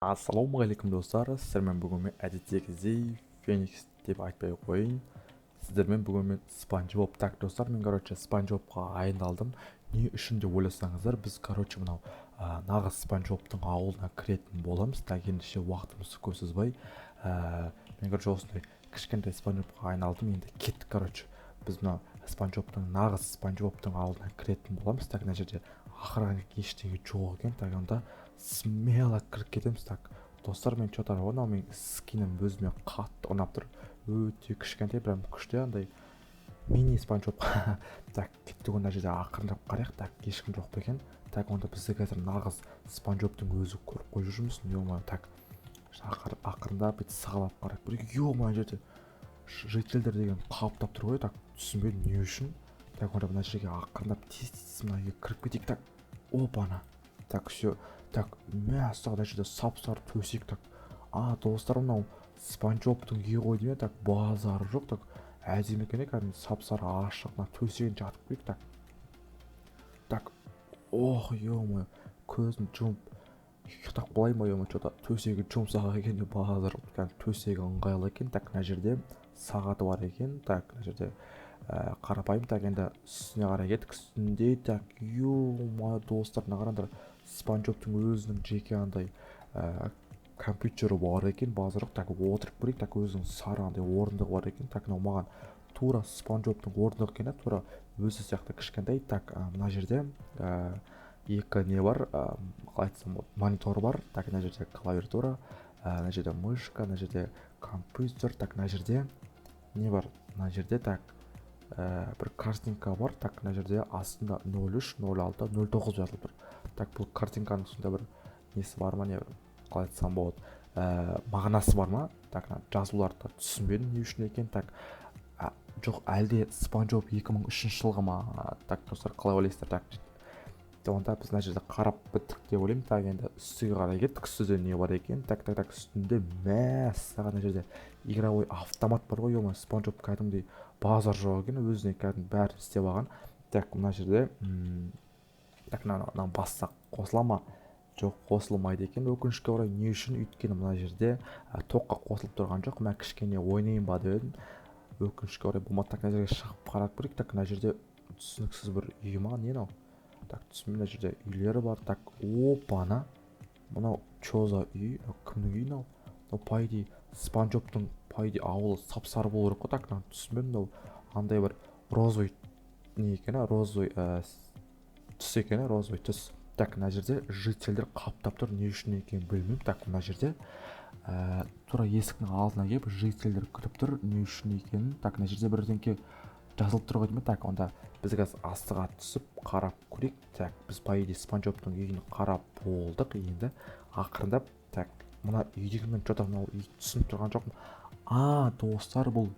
Ассалаумағалейкум достар, сіздермен бүгін мен әдеттегідей Феникс деп айтпай қойын. Сіздермен бүгін мен Спанч Боб. Так достар, мен Спанч Бобқа айналдым. Не үшін деп ойласаңыздар, біз мынау нағыз Спанч Бобтың ауылына кіретін боламыз. Так ендеше уақытымызды көп созбай, мен осындай кішкентай Спанч Бобқа айналдым. Енді кеттік. Біз мынау Спанч Бобтың нағыз Спанч Бобтың ауылына кіретін боламыз. Так мына жерде ақырғы ештеңе жоқ екен. Так онда смело кіріп кетеміз. Так достар, мен анау мен скинім өзіме қатты ұнап тұр. Өте кішкентай, прям күшті, андай мини Спанч Боб. Так кеттік, мына жерде ақырындап қарайық. Так ешкім жоқ па екен. Так онда бізді қазір нағыз Спанч Бобтың өзі көріп қойып жүрміз. Ё-моё, так ақырындап бүйтіп сығалап қарап. Ё-моё, жерде жительдер деген қаптап тұр ғой. Так түсінбедім не үшін. Так онда мына жерге ақырындап тез мына үйге кіріп кетейік. Так опана. Так все. Так мәссаған жерде сап-сары төсек. Так достар, мынау Спанч Бобтың үйі ғой деймін. Так базары жоқ. Так әдемі екен, кәдімгі сап-сары ашық мына төсегін жатып көрейік. Так ох, ё-моё, көзін жұмып ұйықтап қалай ма? Ё-моё, төсегі жұмсақ екен, базар төсегі ыңғайлы екен. Так мына жерде сағаты бар екен. Так мына жерде қарапайым. Так енді үстіне қарай кеттік. Үстінде так ё-моё достар, мына қараңдар, Спанч Бобтың өзінің жеке андай компьютері бар екен, базар жоқ. Так отырып көрейік. Так өзінің сары андай орындығы бар екен. Так мынау маған тура Спанч Бобтың орындығы екен, тура өзі сияқты кішкентай. Так мына жерде екі не бар, қалай айтсам болады, монитор бар. Так мына жерде клавиатура, мына жерде мышка, мына жерде компьютер. Так мына жерде не бар? Мына жерде так бір картинка бар. Так мына жерде астында 03, 06, 09 жазылып тұр. Так бұл картинканың сонда бір несі бар ма, не қалай айтсам болады, мағынасы бар ма? Так жазуларды түсінбедім не үшін екен. Так жоқ, әлде Спанч Боб 2003 жылғы ма? Так достар, қалай ойлайсыздар? Так онда біз мына жерде қарап біттік деп ойлаймын. Так енді үстіге қарай кеттік. Үстіде не бар екен? Так үстінде мәссаған мына жерде игровой автомат бар ғой. Ё-моё, Спанч Боб кәдімгідей базар жоқ екен, өзіне кәдімгі бәрін істеп алған. Так мына жерде так мына бассақ қосыла ма? Жоқ, қосылмайды екен, өкінішке орай. Не үшін? Өйткені мына жерде тоққа қосылып тұрған жоқ. Мен кішкене ойнайын ба деп едім, өкінішке орай болмады. Так мына жерге шығып қарап көрейік. Так мына жерде түсініксіз бір үй ма, не мынау? Так түсінбеймін, мына жерде үйлері бар. Так опана, мынау чо за үй? Кімнің үйі мынау? По идее Спанч Бобтың ауылы сап-сары болу керек қой. Так түсінбедім, мынау андай бір розовый не екен, розовый түс екен, розовый түс. Так мына жерде жительдер қаптап тұр, не үшін екенін білмеймін. Так мына жерде тура есіктің алдына келіп жительдер күтіп тұр, не үшін екенін. Так мына жерде бірдеңке жазылып тұр ғой деймін. Так онда біз қазір астыға түсіп қарап көрейік. Так біз по идее Спанч Бобтың үйін қарап болдық. Енді ақырындап так мына үйдегі мен мынау үй түсініп тұрған жоқпын. Достар, бұл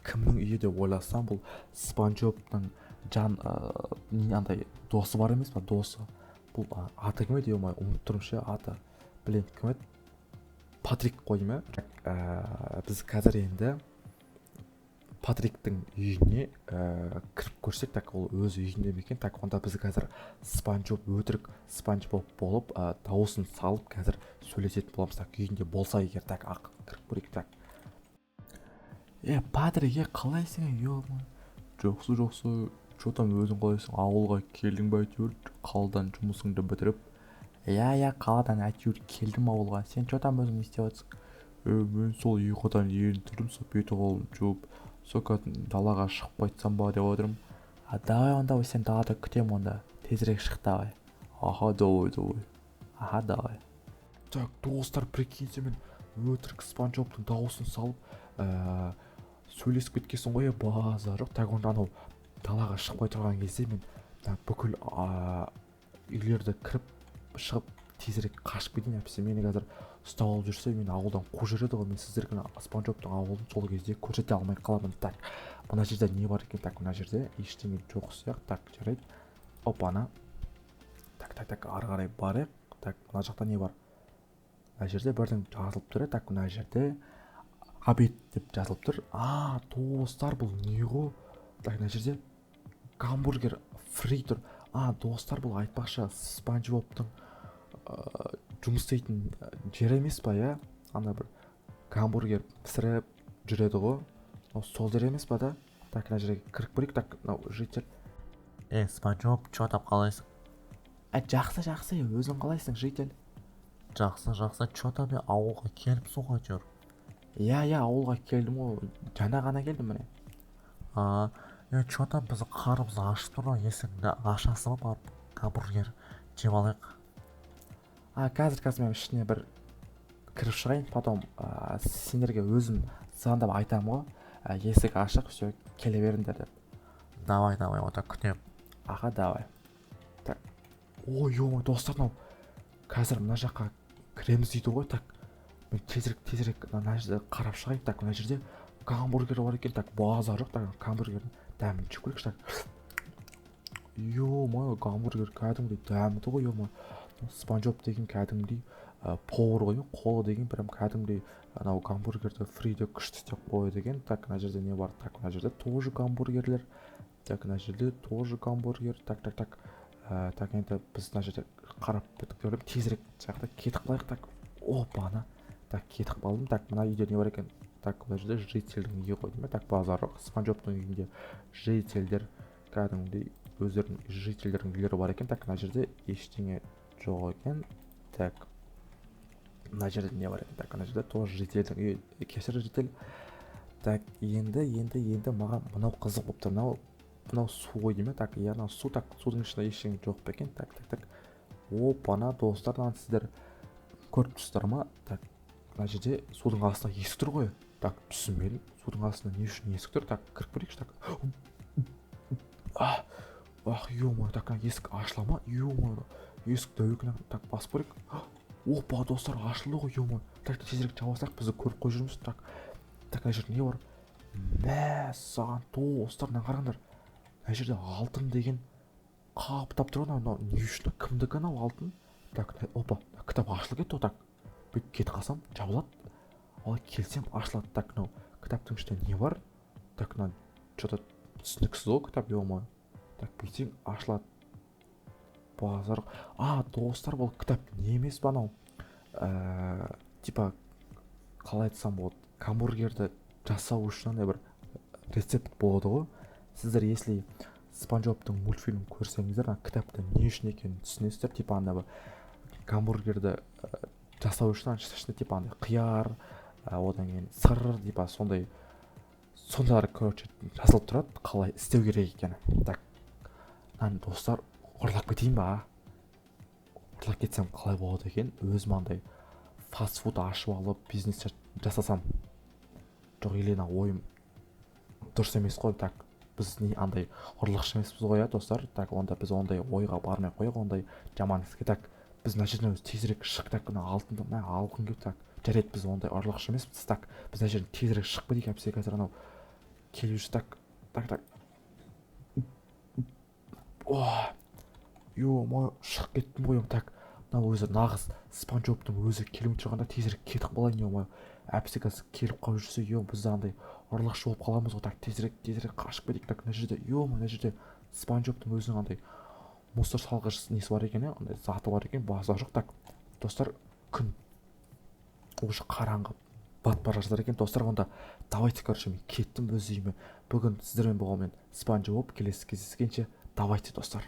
кімнің үйі деп ойласам, бұл Спанч Бобтың андай досы бар емес па? Досы. Бұл аты кім еді? Ұмытып тұрмын ше аты. Блин, кім еді? Патрик қой ма? Біз қазір енді Патриктің үйіне кіріп көрсек. Так ол өз үйінде ме екен? Так онда біз қазір Спанч Боб, өтірік Спанч Боб болып дауысын салып қазір сөйлесетін боламыз. Так үйінде болса егер. Так кіріп көрейік. Так Патрик, қалайсың? Жоқсы. Чотан өзің қалайсың? Ауылға келдің ба әйтеуір? Қаладан жұмысыңды бітіріп? Қаладан әйтеуір келдім ауылға. Сен чотан өзің не істеп жатсың? Мен сол ұйқыдан енді тұрдым, сол беті қолым жуып, сол далаға шығып қайтсам ба деп отырмын. Давай онда, сен далада күтем онда. Тезірек шық давай. Давай. Так достар, прикиньте, мен өтірік Спанч Бобтың дауысын салып сөйлесіп кеткесін ғой, базар жоқ. Так онда анау далаға шықпай тұрған кезде мен бүкіл үйлерді кіріп шығып тезірек қашып кетейін. Әпсе мені қазір ұстап алып жүрсе, мен ауылдан қуып жібереді ғой. Мен сіздерге Спанч Бобтың ауылын сол кезде көрсете алмай қаламын. Так мына жерде не бар екен? Так мына жерде ештеңе жоқ сияқты. Так жарайды. Опана. Так ары қарай барайық. Так мына жақта не бар? Мына жерде бірдің жазылып тұр. Так мына жерде обед деп жазылып тұр. Достар, бұл не ғой? Так мына жерде гамбургер фри тұр. Достар, бұл айтпақшы Спанч Бобтың жұмыс істейтін жер емес па, иә? Ана бір гамбургер пісіріп жүреді ғой. Сол жер емес па да? Так, мына жерге кіріп көрейік. Так, мынау житель. Спанч Боб, чё там қалайсың? Жақсы, өзің қалайсың, житель? Жақсы, чё там ауылға келіпсің ғой жүр? Иә, ауылға келдім ғой. Жаңа ғана келдім міне. Чё там біздің қарымыз ашып тұр ғой, есіңді ашасың ба барып гамбургер жеп алайық? Қазір мен ішіне бір кіріп шығайын, потом сендерге өзім звондап айтамын ғой, есік ашық, все, келе беріңдер деп. Давай, ода күтем. Аға, давай. Так. Ой, достар, мынау қазір мына жаққа кіреміз дейді ғой. Так, мен тезірек мына жерде қарап шығайын. Так, мына жерде гамбургер бар екен. Так, базар жоқ. Так, гамбургердің дәмін жеп көрейікші. Так. Гамбургер кәдімгідей дәмді ғой. Спанч Боб деген кәдімгідей повар ғой, қолы деген прям кәдімгідей анау гамбургерді фриде күшті істеп қояды екен. Так, мына жерде не бар? Так, мына жерде тоже гамбургерлер. Так, мына жерде тоже гамбургер. Так, енді біз мына жерде қарап бітіп көріп тезірек жақта кетіп қалайық. Так, опана. Так, кетіп қалдым. Так, мына үйде не бар екен? Так, мына жерде жительдің үйі ғой деймін. Так, базар жоқ. Спанч Бобтың үйінде жительдер кәдімгідей өздерінің жительдердің үйлері бар екен. Так, мына жерде ештеңе жоқ екен. Так, мына жерде не бар екен? Так, мына жерде тоже жительдің үйі. Кешір, житель. Так, енді маған мынау қызық болып тұр. Мынау су ғой деймін. Так, мынау су. Так, судың ішінде ештеңе жоқ па екен? Так. Опана, достар, сіздер көріп тұрсыздар ма? Так, мына жерде судың астында есік тұр ғой. Так, түсінбедім. Судың астында не үшін есік тұр? Так, кіріп көрейікші. Так. Так, есік ашыла ма? Есік дәуекіне. Так, басып көрейік. Опа, достар, ашылды ғой. Так, тезірек жабасақ, бізді көріп қой жүрміз. Так, мына жерде не бар? Саған достар, мына қараңдар. Мына жерде алтын деген қаптап тұр. Мынау не үшін? Кімдікі анау алтын? Так, опа, кітап ашылып кетті. Так, бүйтіп кетіп қалсам жабылады. Ал келсем ашылады. Так, мынау кітаптың ішінде не бар? Так, мына что-то түсініксіз ғой кітап, Так, бүйтсең ашылады. Базар. Достар, бұл кітап не емес па анау? Типа, қалай айтсам болады? Гамбургерді жасау үшін бір рецепт болады ғой. Сіздер если Спанч Бобтың мультфильм көрсеңіздер, кітаптың не үшін екенін түсінесіздер. Типа, анда гамбургерді жасау үшін ішінде типа андай қияр, одан кейін сыр, типа сондайлар, короче, жазылып тұрады, қалай істеу керек екені. Так, достар, ұрлап кетейін ба? Ұрлап кетсем қалай болады екен? Өзім андай фастфуд ашып алып бизнес жасасам. Жоқ, елена ойым дұрыс емес қой. Так, біз не андай ұрлықшы емеспіз ғой, достар. Так, онда біз ондай ойға бармай қояйық, ондай жаман іске. Так, біз мына жерден тезірек шық. Так, мына алтынды алғым келіп. Так, жарайды, біз ондай ұрлықшы емеспіз. Так, біз мына жерден тезірек шығып кетейік. Әпсе қазір анау келіп жүр. Так. Шығып кеттім ғой. Так, мынау өзі нағыз Спанч Бобтың өзі келмей тұрғанда тезірек кетіп қалайын. Әпсе қазір келіп қалып жүрсе, біз андай ұрлықшы болып қаламыз ғой. Так, тезірек қашып кетейік. Так, мына жерде Спанч Бобтың өзінің андай мусор салғыш несі бар екен, андай заты бар екен, базар жоқ. Так, достар, күн уже қараңғы батып бара жатыр екен. Достар, онда давайте, короче, мен кеттім өз үйіме. Бүгін сіздермен болған мен Спанч Боб. Келесі кездескенше, давайте, достар.